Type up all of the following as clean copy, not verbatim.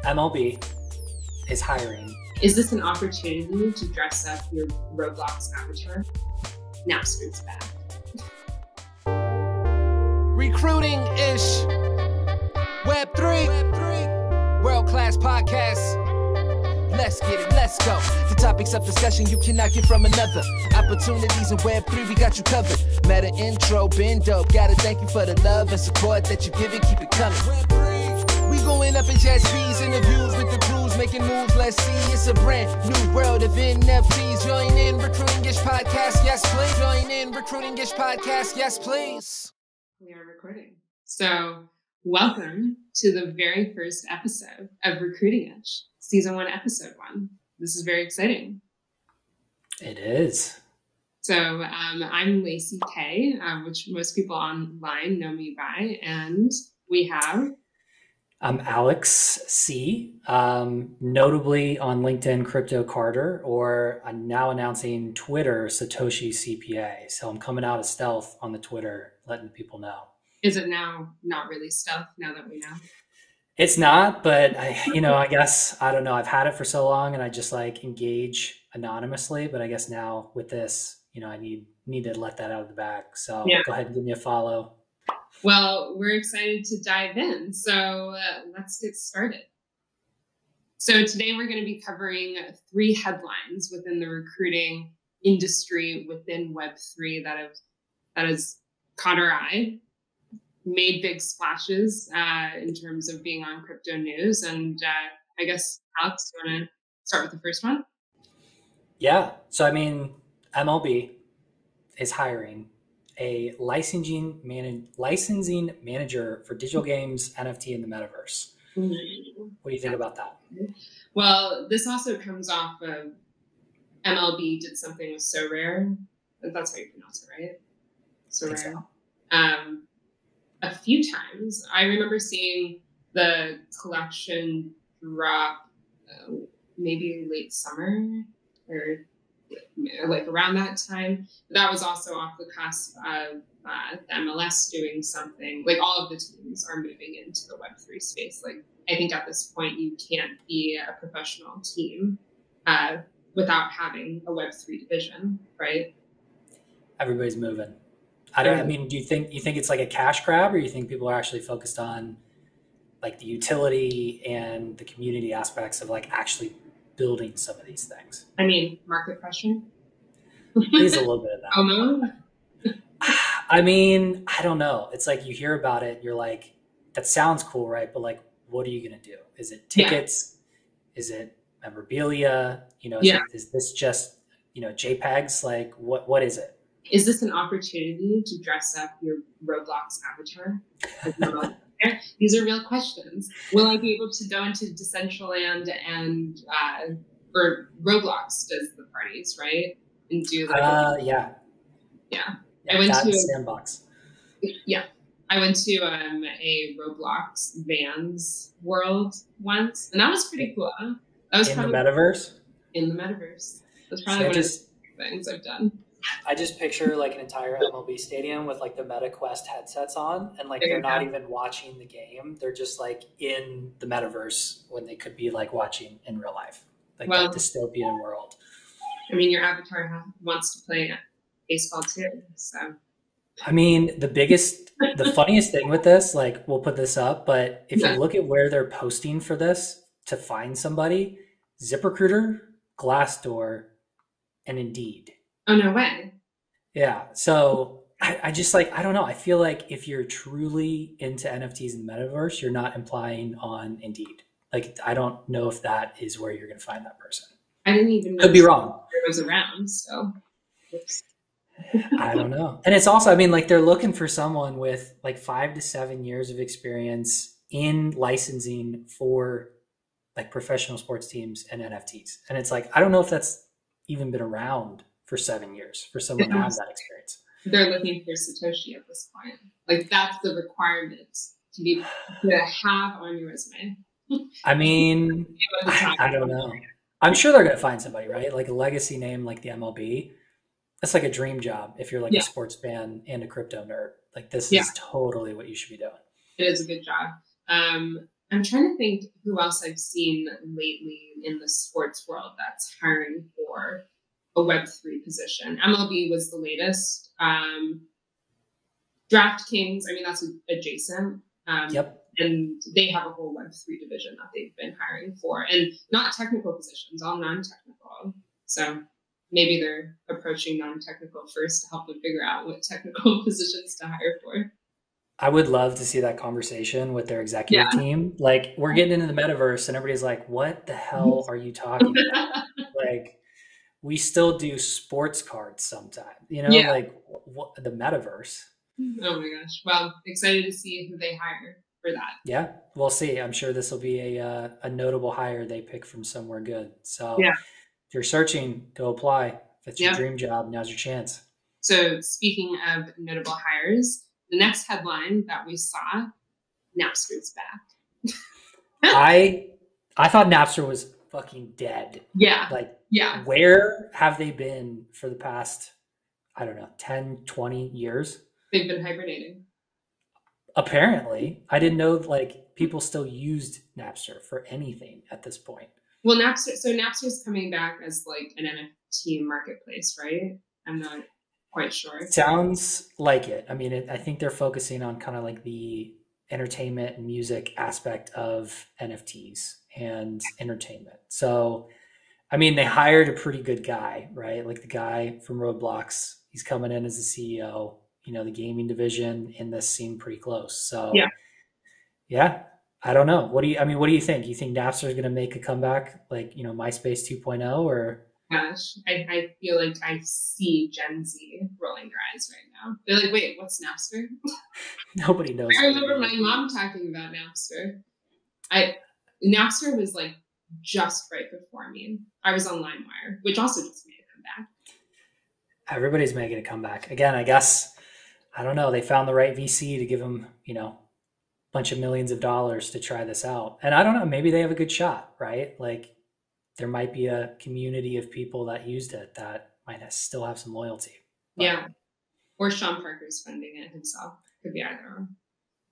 MLB is hiring. Is this an opportunity to dress up your Roblox avatar? Napster's back. Recruiting-ish. Web3. World-class podcast. Let's get it, let's go. The topics of discussion you cannot get from another. Opportunities in Web3, we got you covered. Metaintro, been dope. Gotta thank you for the love and support that you give it, keep it coming. We going up in jet speeds, interviews with the crews, making moves, let's see. It's a brand new world of NFTs. Join in recruitingish podcast, yes please. Join in recruitingish podcast, yes please. We are recording. So welcome to the very first episode of Recruitingish, Season 1, Episode 1. This is very exciting. It is. So I'm Lacey K, which most people online know me by, and we have... I'm Alex C, notably on LinkedIn, Crypto Carter, or I'm now announcing Twitter, Satoshi CPA. So I'm coming out of stealth on the Twitter, letting people know. Is it now not really stealth now that we know? It's not, but I guess, I don't know. I've had it for so long and I just like engage anonymously, but I guess now with this, I need to let that out of the bag. So Go ahead and give me a follow. Well, we're excited to dive in. So let's get started. So today we're going to be covering 3 headlines within the recruiting industry within Web3 that has caught our eye, made big splashes in terms of being on crypto news. And I guess, Alex, you want to start with the first one? Yeah. So, MLB is hiring a licensing manager for digital games, NFT, and the metaverse. Mm-hmm. What do you think about that? Well, this also comes off of MLB did something with So Rare. That's how you pronounce it, right? So Rare. So. A few times. I remember seeing the collection drop maybe late summer or like around that time. But that was also off the cusp of the MLS doing something. Like all of the teams are moving into the Web3 space. Like I think at this point you can't be a professional team without having a Web3 division, right? Everybody's moving. Do you think it's like a cash grab, or you think people are actually focused on like the utility and the community aspects of like actually building some of these things? Market pressure. There's a little bit of that. FOMO? I don't know. It's like you hear about it, you're like, that sounds cool, right? But like, what are you going to do? Is it tickets? Yeah. Is it memorabilia? Is this just, JPEGs? Like, what is it? Is this an opportunity to dress up your Roblox avatar? These are real questions. Will I be able to go into Decentraland and or Roblox does the parties, right? And do like yeah. I went to a sandbox. Yeah. I went to a Roblox Vans world once, and that was pretty cool. That was in the metaverse? In the metaverse. That's probably one of the things I've done. I just picture like an entire MLB stadium with like the MetaQuest headsets on, and like they're not even watching the game. They're just like in the metaverse when they could be like watching in real life, like that dystopian world. Your avatar wants to play baseball too. So, the funniest thing with this, like we'll put this up, but if you look at where they're posting for this to find somebody, ZipRecruiter, Glassdoor, and Indeed. Oh, no way. Yeah. So I just like, I don't know. I feel like if you're truly into NFTs in the metaverse, you're not implying on Indeed. Like, I don't know if that is where you're going to find that person. I didn't even know could be wrong. It was around. So I don't know. And it's also, they're looking for someone with like 5 to 7 years of experience in licensing for like professional sports teams and NFTs. And it's like, I don't know if that's even been around for 7 years for someone to have that experience. They're looking for Satoshi at this point. Like that's the requirement to have on your resume. I don't know. I'm sure they're going to find somebody, right? Like a legacy name like the MLB. That's like a dream job if you're like a sports fan and a crypto nerd. Like this is totally what you should be doing. It is a good job. I'm trying to think who else I've seen lately in the sports world that's hiring for a Web3 position. MLB was the latest. DraftKings, I mean, that's adjacent. Yep. And they have a whole Web3 division that they've been hiring for, and not technical positions, all non-technical. So maybe they're approaching non-technical first to help them figure out what technical positions to hire for. I would love to see that conversation with their executive team. Like, we're getting into the metaverse and everybody's like, what the hell are you talking about? Like, we still do sports cards sometimes, like what, the metaverse. Oh my gosh. Well, excited to see who they hire for that. Yeah, we'll see. I'm sure this will be a notable hire they pick from somewhere good. So if you're searching, go apply. If it's your dream job, now's your chance. So speaking of notable hires, the next headline that we saw, Napster's back. I thought Napster was fucking dead. Yeah. Where have they been for the past, I don't know, 10, 20 years? They've been hibernating. Apparently. I didn't know people still used Napster for anything at this point. Well, Napster's coming back as an NFT marketplace, right? I'm not quite sure. Sounds like it. I mean, I think they're focusing on kind of the entertainment and music aspect of NFTs and entertainment. So, I mean, they hired a pretty good guy, right? Like the guy from Roblox, he's coming in as the CEO. The gaming division in this seemed pretty close. So yeah, I don't know. What do you think? You think Napster is going to make a comeback MySpace 2.0 or? Gosh, I feel like I see Gen Z rolling their eyes right now. They're like, wait, what's Napster? Nobody knows. I remember my mom talking about Napster. Napster was just right before me. I was on LimeWire, which also just made a comeback. Everybody's making a comeback. Again, I guess, I don't know. They found the right VC to give them, a bunch of millions of dollars to try this out. And I don't know, maybe they have a good shot, right? There might be a community of people that used it that might still have some loyalty. But, yeah. Or Sean Parker's funding it himself. Could be either.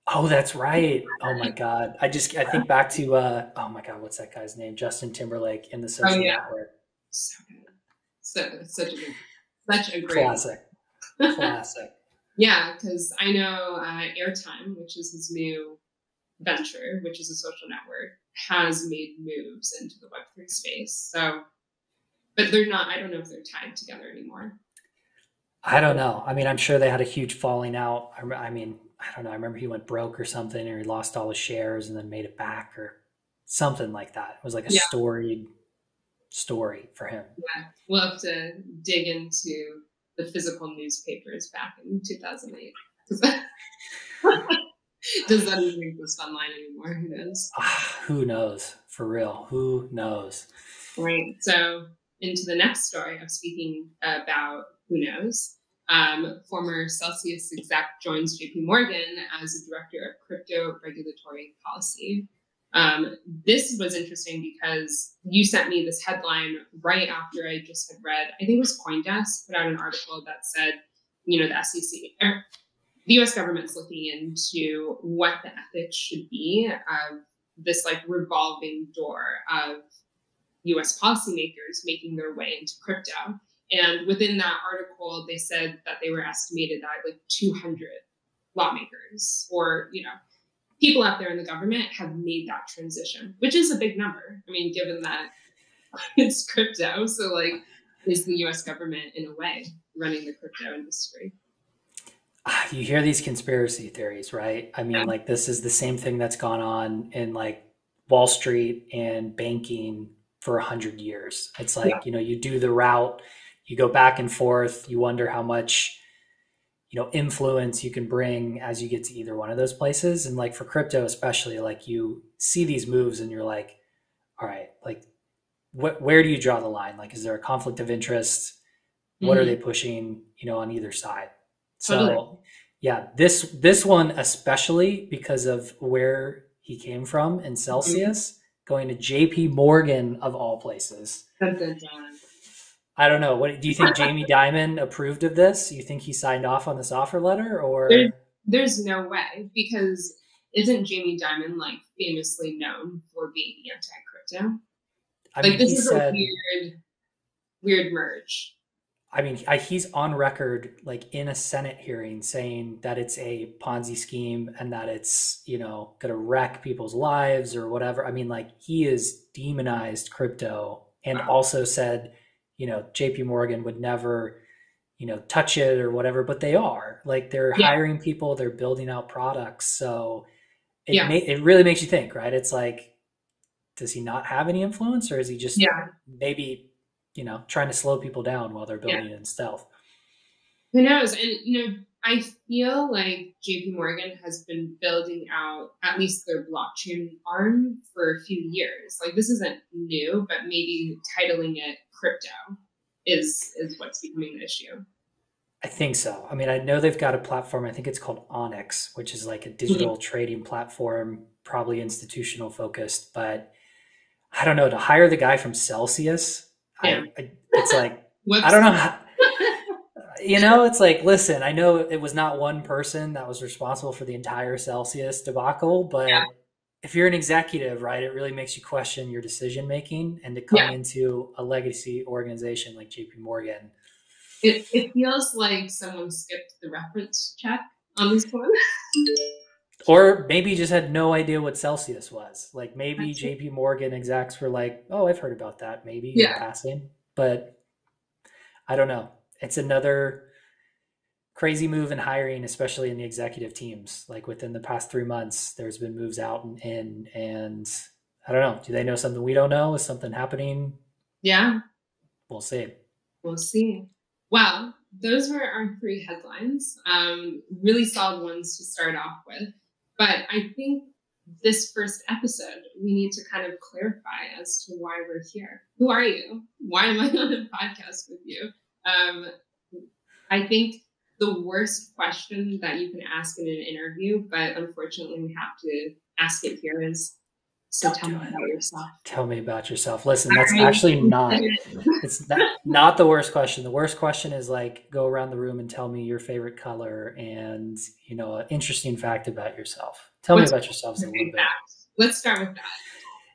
Oh, that's right. Oh my God. I think back to, oh my God, what's that guy's name? Justin Timberlake in the Social Network. So good. Such a great Classic. Yeah, because I know Airtime, which is his new venture, which is a social network, has made moves into the Web3 space. So, but they're not, I don't know if they're tied together anymore. I don't know. I mean, I'm sure they had a huge falling out. I mean, I don't know. I remember he went broke or something, or he lost all his shares and then made it back or something like that. It was like a storied story for him. Yeah, we'll have to dig into the physical newspapers back in 2008. Does that even exist online anymore? Who knows? Who knows? For real. Who knows? Right. So into the next story of speaking about who knows. Former Celsius exec joins JP Morgan as the director of crypto regulatory policy. This was interesting because you sent me this headline right after I just had read, I think it was CoinDesk put out an article that said, the SEC, the US government's looking into what the ethics should be of this revolving door of US policymakers making their way into crypto. And within that article, they said that they were estimated that 200 lawmakers or, people out there in the government have made that transition, which is a big number. I mean, given that it's crypto. So is the US government in a way running the crypto industry? You hear these conspiracy theories, right? I mean, this is the same thing that's gone on in Wall Street and banking for 100 years. It's you do the route, you go back and forth, you wonder how much influence you can bring as you get to either one of those places. And for crypto, especially, you see these moves and you're like, all right, where do you draw the line? Is there a conflict of interest? What are they pushing, on either side? So yeah, this one, especially because of where he came from in Celsius, going to JP Morgan of all places. I don't know. What do you think? Jamie Dimon approved of this? You think he signed off on this offer letter, or there's no way, because isn't Jamie Dimon like famously known for being anti-crypto? I mean, this is a weird merge. I mean, he's on record, like in a Senate hearing, saying that it's a Ponzi scheme and that it's, you know, going to wreck people's lives or whatever. I mean, like he is demonized crypto and also said, you know, JP Morgan would never, you know, touch it or whatever, but they are like, they're hiring people, they're building out products. So it really makes you think, right? It's like, does he not have any influence, or is he just maybe, you know, trying to slow people down while they're building it in stealth? Who knows? And, you know, I feel like JP Morgan has been building out at least their blockchain arm for a few years. Like this isn't new, but maybe titling it crypto is what's becoming the issue. I think so. I mean, I know they've got a platform, I think it's called Onyx, which is like a digital trading platform, probably institutional focused, but I don't know, to hire the guy from Celsius, it's like, I don't know how, you know, it's like, listen, I know it was not one person that was responsible for the entire Celsius debacle, but if you're an executive, right, it really makes you question your decision making, and to come into a legacy organization like JP Morgan. It feels like someone skipped the reference check on this one. Or maybe just had no idea what Celsius was. Like maybe JP Morgan execs were like, oh, I've heard about that, maybe in passing. But I don't know. It's another crazy move in hiring, especially in the executive teams. Like within the past 3 months, there's been moves out and in, and I don't know. Do they know something we don't know? Is something happening? Yeah. We'll see. We'll see. Well, those were our 3 headlines. Really solid ones to start off with. But I think this first episode, we need to kind of clarify as to why we're here. Who are you? Why am I on a podcast with you? I think the worst question that you can ask in an interview, but unfortunately we have to ask it here, is, so tell me about yourself. Tell me about yourself. Listen, that's actually not the worst question. The worst question is like, go around the room and tell me your favorite color and, you know, an interesting fact about yourself. Tell me about yourselves a little bit. Let's start with that.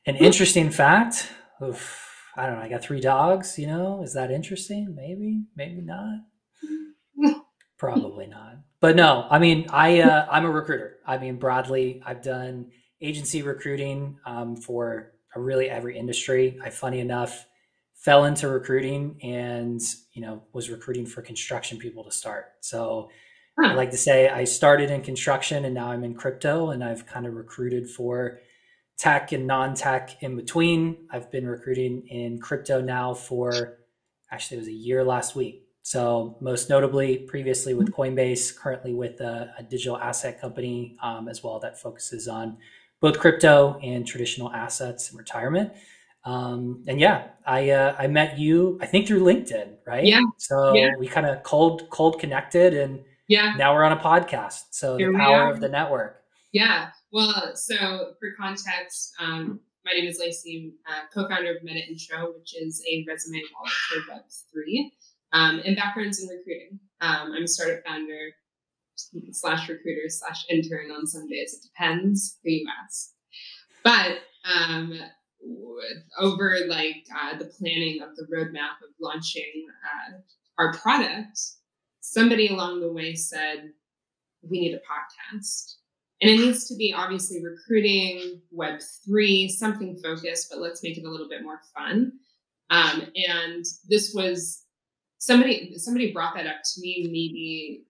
An interesting fact? Oof, I don't know. I got 3 dogs, you know, is that interesting? Maybe not. Probably not. But no, I mean, I'm a recruiter. I mean, broadly, I've done agency recruiting for really every industry. I, funny enough, fell into recruiting and, you know, was recruiting for construction people to start. So I like to say I started in construction and now I'm in crypto, and I've kind of recruited for tech and non-tech in between. I've been recruiting in crypto now for, actually it was a year last week. So most notably previously with Coinbase, currently with a digital asset company as well that focuses on both crypto and traditional assets and retirement. And yeah, I met you, I think through LinkedIn, right? Yeah. So we kind of cold connected, and now we're on a podcast. So the power of the network. Yeah. Well, so for context, my name is Lacey, co-founder of Metaintro, which is a resume wallet for Web3, and backgrounds in recruiting. I'm a startup founder / recruiter / intern on some days. It depends who you ask. But over the planning of the roadmap of launching our product, somebody along the way said, we need a podcast. And it needs to be obviously recruiting, Web3, something focused, but let's make it a little bit more fun. And this was somebody brought that up to me maybe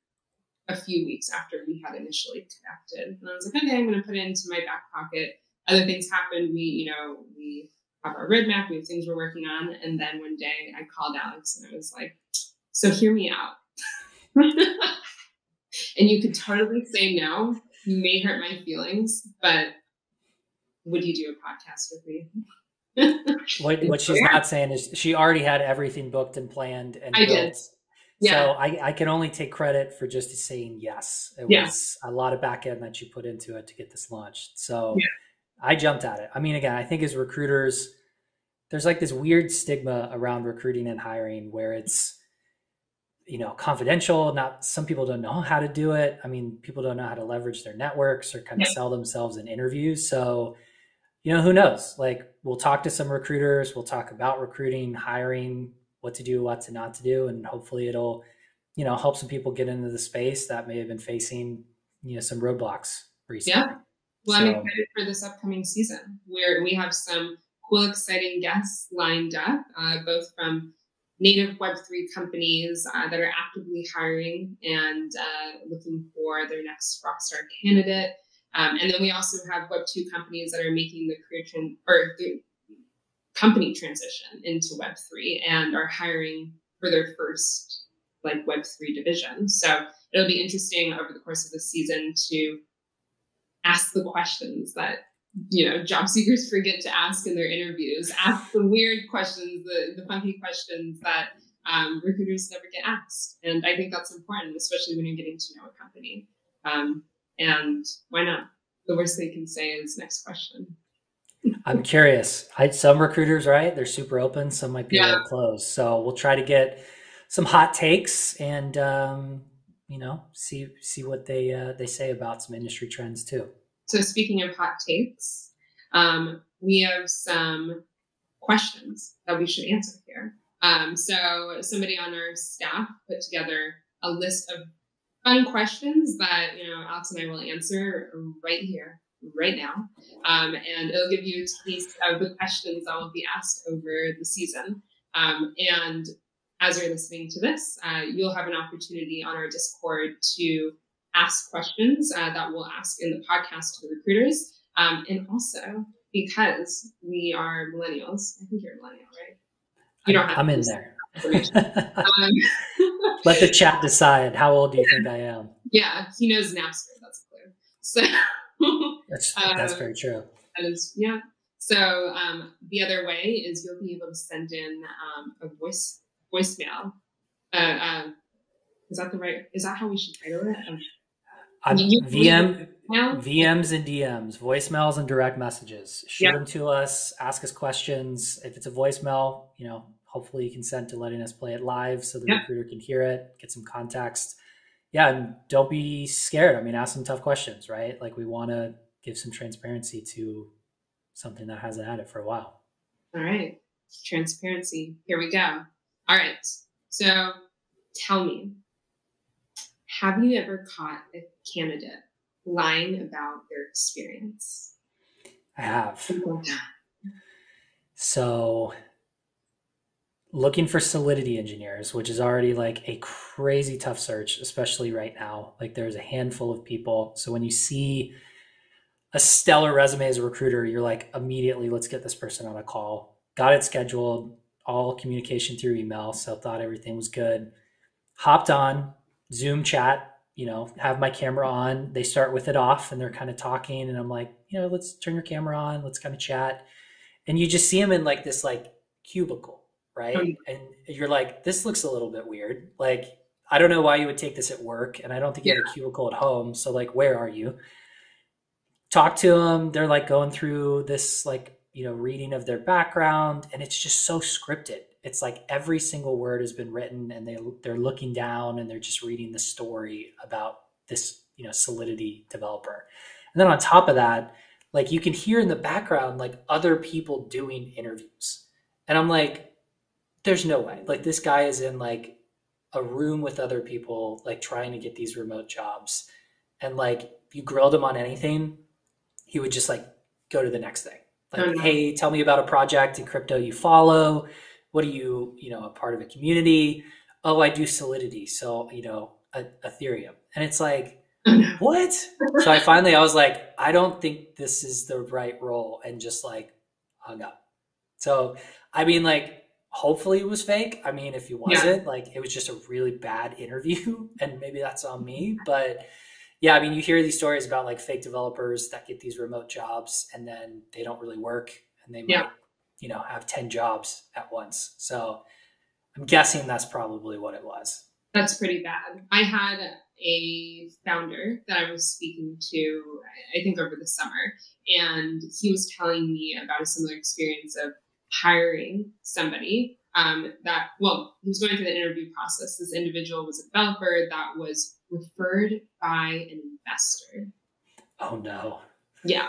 a few weeks after we had initially connected. And I was like, okay, I'm going to put it into my back pocket. Other things happened. We have our roadmap, we have things we're working on. And then one day I called Alex and I was like, so hear me out. And you could totally say no. You may hurt my feelings, but would you do a podcast with me? What she's not saying is she already had everything booked and planned and built. Did. Yeah. So I can only take credit for just saying yes. It was a lot of back end that you put into it to get this launched. So I jumped at it. I mean, again, I think as recruiters, there's like this weird stigma around recruiting and hiring where it's, confidential. Not some people don't know how to do it. I mean, people don't know how to leverage their networks or kind of sell themselves in interviews. So, who knows? Like, we'll talk to some recruiters. We'll talk about recruiting, hiring, what to do, what to not to do, and hopefully it'll, help some people get into the space that may have been facing, some roadblocks recently. Yeah. Well, I'm excited for this upcoming season where we have some cool, exciting guests lined up, both from native Web3 companies that are actively hiring and looking for their next rockstar candidate. And then we also have Web2 companies that are making the the company transition into Web3 and are hiring for their first Web3 division. So it'll be interesting over the course of the season to ask the questions that job seekers forget to ask in their interviews. Ask the weird questions, the funky questions that recruiters never get asked. And I think that's important, especially when you're getting to know a company. And why not? The worst they can say is next question. I'm curious. Some recruiters, right? They're super open. Some might be a little closed. So we'll try to get some hot takes and see what they say about some industry trends too. So speaking of hot takes, we have some questions that we should answer here. So somebody on our staff put together a list of fun questions that Alex and I will answer right here, right now, and it'll give you a taste of the questions that will be asked over the season. And as you're listening to this, you'll have an opportunity on our Discord to ask questions that we'll ask in the podcast to the recruiters. And also, because we are millennials, I think you're a millennial, right? You don't have I'm in there. Let the chat decide. How old do you think I am? Yeah, he knows Napster. That's clear. So that's very true. That is, yeah. So the other way is you'll be able to send in a voicemail. Is that how we should title it? VMs and DMs, voicemails and direct messages. Shoot them to us. Ask us questions. If it's a voicemail, hopefully you consent to letting us play it live so the recruiter can hear it, get some context. Yeah, and don't be scared. I mean, ask some tough questions, right? Like, we want to give some transparency to something that hasn't had it for a while. All right. Transparency. Here we go. All right. So tell me, have you ever caught a candidate lying about their experience? I have. So looking for Solidity engineers, which is already like a crazy tough search, especially right now. Like, there's a handful of people. So when you see a stellar resume as a recruiter, you're like, immediately, let's get this person on a call. Got it scheduled, all communication through email. So thought everything was good. Hopped on Zoom chat, have my camera on. They start with it off and they're kind of talking. And I'm like, let's turn your camera on. Let's kind of chat. And you just see them in like this cubicle, right? And you're like, this looks a little bit weird. Like, I don't know why you would take this at work. And I don't think you have a cubicle at home. So like, where are you? Talk to them. They're like going through this reading of their background. And it's just so scripted. It's like every single word has been written and they're looking down and they're just reading the story about this, Solidity developer. And then on top of that, like, you can hear in the background, like, other people doing interviews. And I'm like, there's no way. Like, this guy is in like a room with other people, like, trying to get these remote jobs. And like, if you grilled him on anything, he would just like go to the next thing. Like, hey, tell me about a project in crypto you follow. What are you, a part of a community? Oh, I do Solidity. So, Ethereum. And it's like, what? So I was like, I don't think this is the right role, and just like hung up. So, I mean, like, hopefully it was fake. I mean, if it wasn't, like, it was just a really bad interview and maybe that's on me. But yeah, I mean, you hear these stories about like fake developers that get these remote jobs and then they don't really work and they might, have 10 jobs at once. So I'm guessing that's probably what it was. That's pretty bad. I had a founder that I was speaking to, I think over the summer, and he was telling me about a similar experience of hiring somebody that, well, he was going through the interview process. This individual was a developer that was referred by an investor. Oh no. Yeah.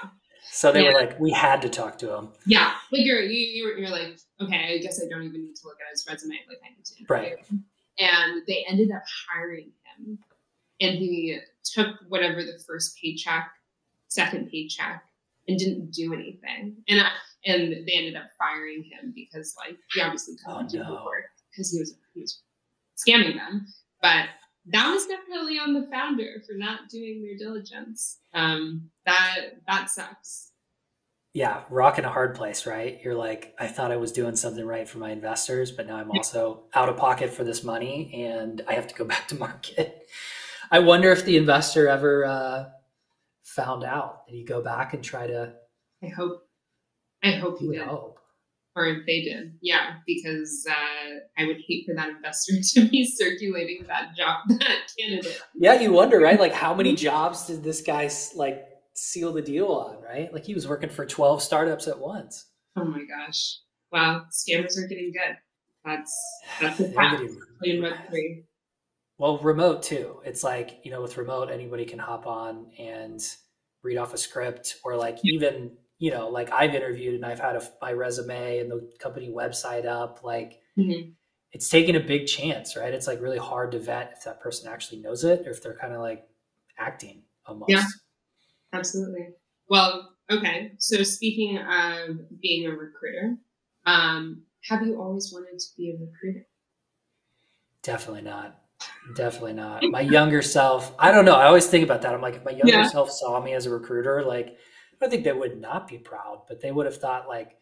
So they were like, we had to talk to him. Yeah. Like you're like, okay, I guess I don't even need to look at his resume. Like I need to interview him. And they ended up hiring him. And he took whatever the first paycheck, second paycheck, and didn't do anything. And they ended up firing him because, like, he obviously couldn't do the work because he was scamming them. But that was definitely on the founder for not doing their diligence. That sucks. Yeah, rock in a hard place, right? You're like, I thought I was doing something right for my investors, but now I'm also out of pocket for this money, and I have to go back to market. I wonder if the investor ever found out. Did he go back and try to? I hope he did. Hope. Or if they did, yeah, because I would hate for that investor to be circulating that candidate. Yeah, you wonder, right? Like, how many jobs did this guy like seal the deal on, right? Like, he was working for 12 startups at once. Oh my gosh! Wow, scammers are getting good. That's a fact. Plain Web3. Well, remote too. It's like, with remote, anybody can hop on and read off a script, or like even, like I've interviewed and I've had my resume and the company website up. Like, it's taking a big chance, right? It's like really hard to vet if that person actually knows it or if they're kind of like acting almost. Yeah, absolutely. Well, okay. So speaking of being a recruiter, have you always wanted to be a recruiter? Definitely not. Definitely not. My younger self, I don't know. I always think about that. I'm like, if my younger self saw me as a recruiter, like, I don't think they would not be proud, but they would have thought like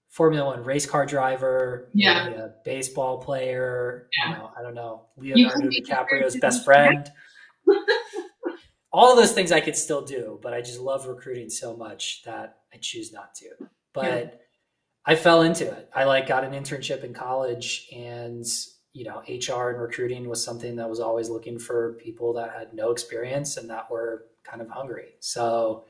Formula One race car driver, maybe a baseball player, I don't know, Leonardo DiCaprio's best friend. All of those things I could still do, but I just love recruiting so much that I choose not to. But I fell into it. I got an internship in college, and HR and recruiting was something that was always looking for people that had no experience and that were kind of hungry. So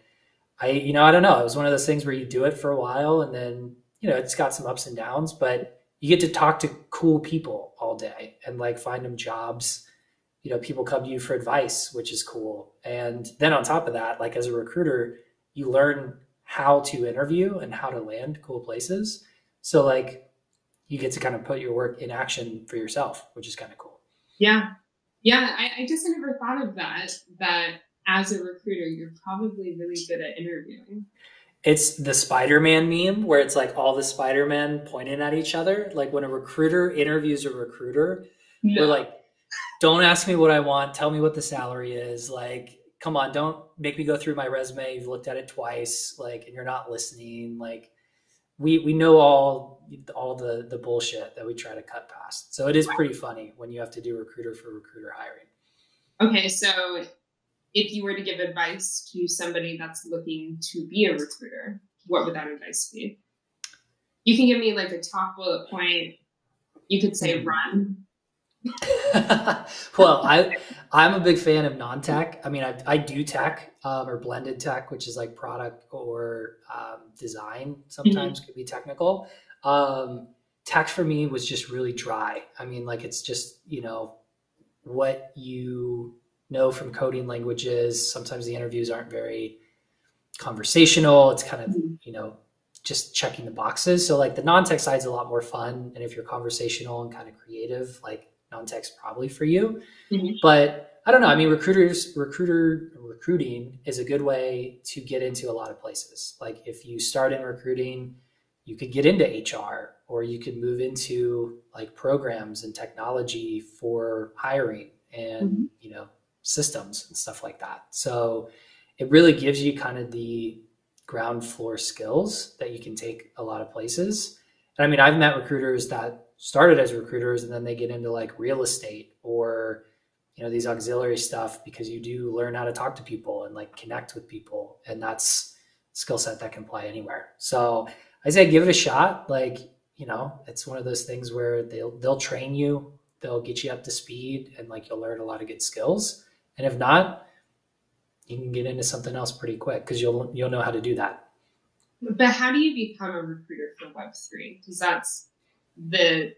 I don't know. It was one of those things where you do it for a while and then, it's got some ups and downs, but you get to talk to cool people all day and like find them jobs. People come to you for advice, which is cool. And then on top of that, like as a recruiter, you learn how to interview and how to land cool places. So like, you get to kind of put your work in action for yourself, which is kind of cool. Yeah. Yeah. I just never thought of that as a recruiter, you're probably really good at interviewing. It's the Spider-Man meme where it's like all the Spider-Men pointing at each other. Like when a recruiter interviews a recruiter, we're like, don't ask me what I want. Tell me what the salary is. Like, come on, don't make me go through my resume. You've looked at it twice, like, and you're not listening. Like, we know all the bullshit that we try to cut past. So it is pretty funny when you have to do recruiter for recruiter hiring. Okay, so if you were to give advice to somebody that's looking to be a recruiter, what would that advice be? You can give me like a top bullet point. You could say run. Well, I'm a big fan of non-tech. I mean, I do tech or blended tech, which is like product or design sometimes could be technical. Tech for me was just really dry. I mean, like it's just, what you know from coding languages. Sometimes the interviews aren't very conversational. It's kind of, just checking the boxes. So like the non-tech side is a lot more fun. And if you're conversational and kind of creative, like non-tech's probably for you. But I don't know. I mean, recruiting is a good way to get into a lot of places. Like if you start in recruiting, you could get into HR, or you could move into like programs and technology for hiring and, systems and stuff like that. So it really gives you kind of the ground floor skills that you can take a lot of places. And I mean, I've met recruiters that started as recruiters and then they get into like real estate or, these auxiliary stuff, because you do learn how to talk to people and like connect with people. And that's a skill set that can apply anywhere. So I say, give it a shot. Like, it's one of those things where they'll train you, they'll get you up to speed, and like, you'll learn a lot of good skills. And if not, you can get into something else pretty quick because you'll know how to do that. But how do you become a recruiter for Web3? Because that's the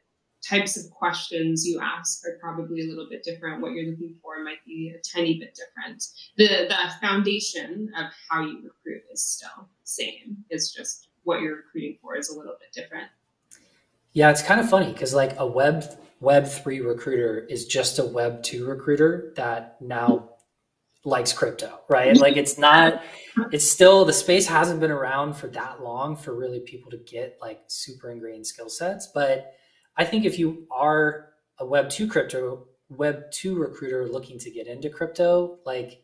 types of questions you ask are probably a little bit different. What you're looking for might be a tiny bit different. The foundation of how you recruit is still the same. It's just what you're recruiting for is a little bit different. Yeah, it's kind of funny because like a Web3 recruiter is just a Web2 recruiter that now likes crypto, right? Like it's still, the space hasn't been around for that long for really people to get like super ingrained skill sets. But I think if you are a Web2 recruiter looking to get into crypto, like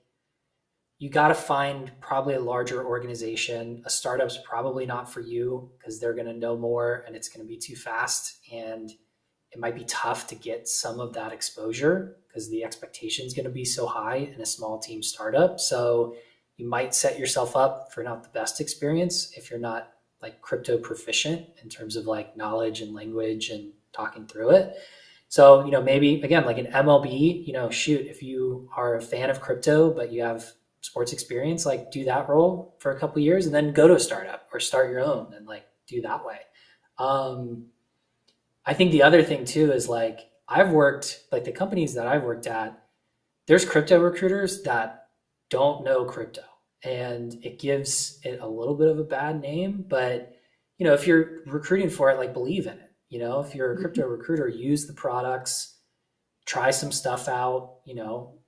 you got to find probably a larger organization. A startup's probably not for you because they're going to know more and it's going to be too fast. And it might be tough to get some of that exposure because the expectation is going to be so high in a small team startup. So you might set yourself up for not the best experience if you're not like crypto proficient in terms of like knowledge and language and talking through it. So, maybe again, like an MLB, shoot, if you are a fan of crypto, but you have sports experience, like do that role for a couple of years and then go to a startup or start your own and like do that way. I think the other thing too is like the companies that I've worked at, there's crypto recruiters that don't know crypto and it gives it a little bit of a bad name. But, if you're recruiting for it, like believe in it. If you're a crypto recruiter, use the products, try some stuff out,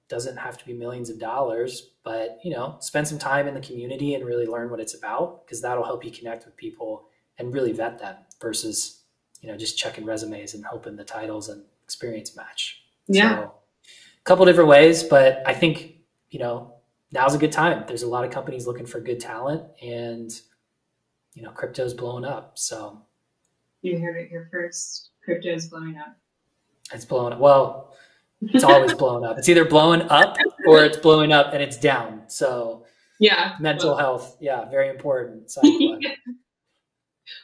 doesn't have to be millions of dollars, but, spend some time in the community and really learn what it's about because that'll help you connect with people and really vet them versus just checking resumes and hoping the titles and experience match. Yeah. So a couple different ways, but I think, now's a good time. There's a lot of companies looking for good talent and, crypto's blowing up. So you heard it here first. Crypto's blowing up. It's blowing up. Well, it's always blowing up. It's either blowing up or it's blowing up and it's down. So yeah, mental health. Yeah. Very important.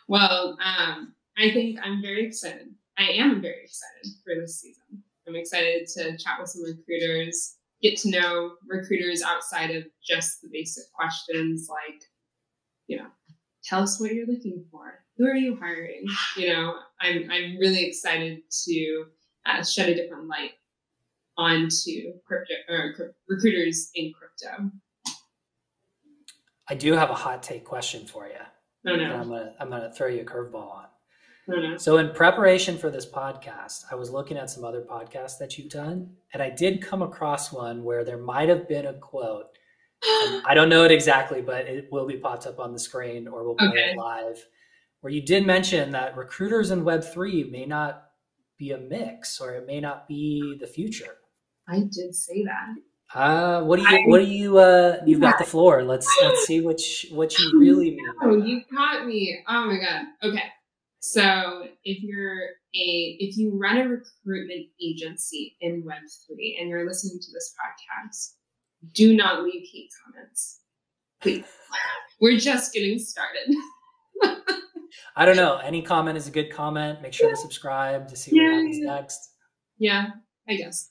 Well, I think I'm very excited. I am very excited for this season. I'm excited to chat with some recruiters, get to know recruiters outside of just the basic questions like, tell us what you're looking for. Who are you hiring? I'm really excited to shed a different light onto crypto or recruiters in crypto. I do have a hot take question for you. Oh, no. I'm gonna throw you a curveball on. Oh, no. So in preparation for this podcast, I was looking at some other podcasts that you've done, and I did come across one where there might have been a quote. I don't know it exactly, but it will be popped up on the screen or we'll play it live, where you did mention that recruiters in Web3 may not be a mix or it may not be the future. I did say that. You've got the floor. Let's see what you really mean. Oh, you caught me. Oh my God. Okay. So if you run a recruitment agency in Web3 and you're listening to this podcast, do not leave hate comments. Please. We're just getting started. I don't know. Any comment is a good comment. Make sure to subscribe to see what happens next. Yeah, I guess.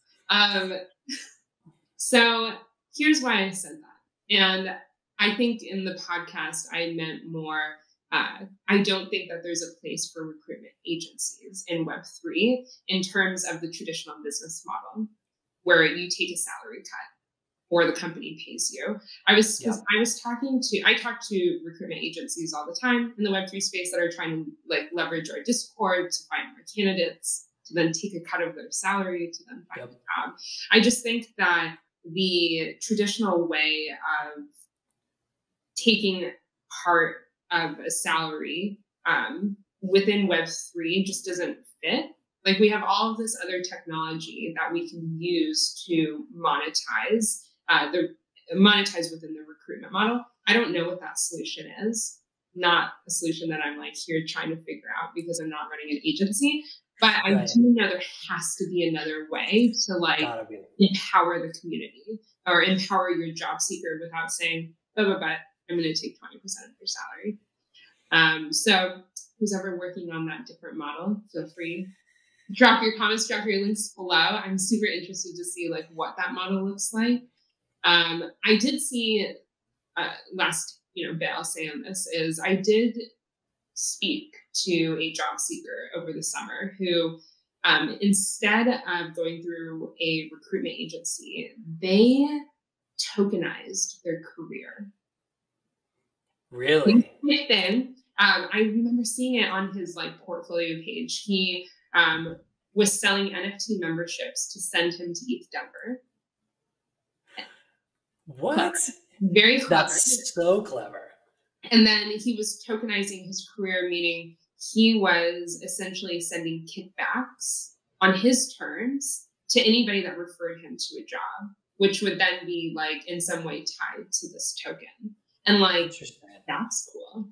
So here's why I said that. And I think in the podcast, I meant more, I don't think that there's a place for recruitment agencies in Web3 in terms of the traditional business model where you take a salary cut or the company pays you. I talk to recruitment agencies all the time in the Web3 space that are trying to like leverage our Discord to find more candidates, to then take a cut of their salary, to then find a job. I just think that the traditional way of taking part of a salary within Web3 just doesn't fit. Like we have all of this other technology that we can use to monetize within the recruitment model. I don't know what that solution is. Not a solution that I'm like here trying to figure out because I'm not running an agency. But I do know there has to be another way to like empower the community or empower your job seeker without saying, but I'm going to take 20% of your salary. So who's ever working on that different model, feel free. Drop your comments, drop your links below. I'm super interested to see like what that model looks like. I did see last bit I'll say on this is I did speak to a job seeker over the summer who, instead of going through a recruitment agency, they tokenized their career. Really? Then, I remember seeing it on his portfolio page. He was selling NFT memberships to send him to ETH Denver. What? Clever. Very clever. That's so clever. And then he was tokenizing his career, meaning he was essentially sending kickbacks on his terms to anybody that referred him to a job, which would then be in some way tied to this token. And that's cool.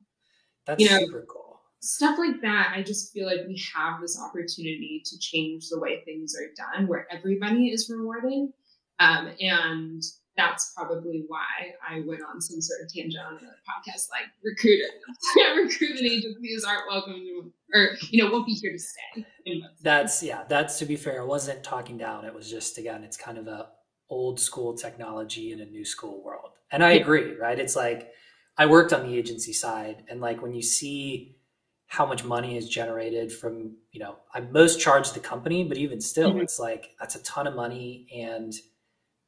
That's super cool. Stuff like that. I just feel like we have this opportunity to change the way things are done, where everybody is rewarded. And that's probably why I went on some sort of tangent on another podcast, recruitment agencies aren't welcome to, or, won't be here to stay. That's to be fair, I wasn't talking down. It was just, again, it's kind of a old school technology in a new school world. And I agree, right? It's I worked on the agency side, and when you see how much money is generated from, I most charge the company, but even still, it's that's a ton of money, and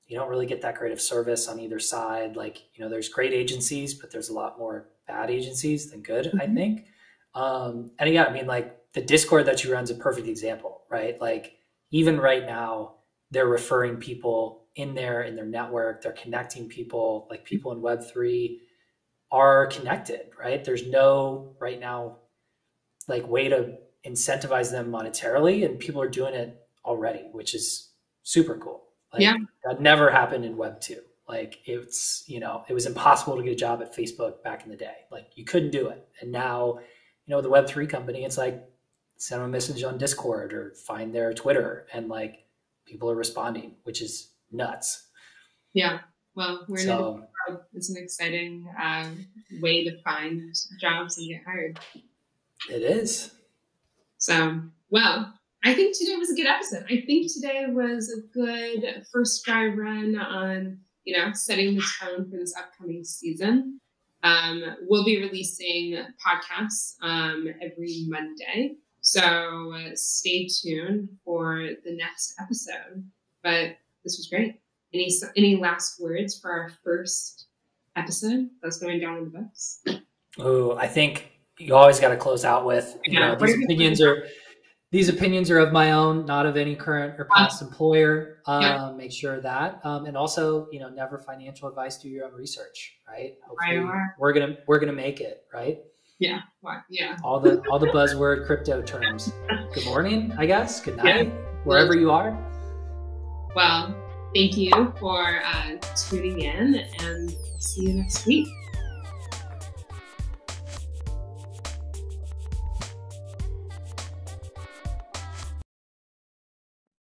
you don't really get that great of service on either side. There's great agencies, but there's a lot more bad agencies than good, I think. And again, the Discord that you run is a perfect example, right? Even right now, they're referring people in their network, they're connecting people, people in Web3 are connected, right? There's no right now, way to incentivize them monetarily, and people are doing it already, which is super cool. That never happened in Web 2. It's, it was impossible to get a job at Facebook back in the day. You couldn't do it. And now, the Web 3 company, it's send them a message on Discord or find their Twitter, and people are responding, which is nuts. Yeah. Well, we're in a different world. It's an exciting way to find jobs and get hired. It is. So, well, I think today was a good episode. I think today was a good first dry run on, setting the tone for this upcoming season. We'll be releasing podcasts every Monday. So stay tuned for the next episode. But this was great. Any last words for our first episode that's going down in the books? Oh, I think you always got to close out with, these opinions are of my own, not of any current or past employer. Make sure that, and also, never financial advice. Do your own research, right? Hopefully we're gonna make it, right? Yeah. Yeah. All the buzzword crypto terms. Good morning, I guess. Good night, wherever you are. Well, thank you for tuning in, and see you next week.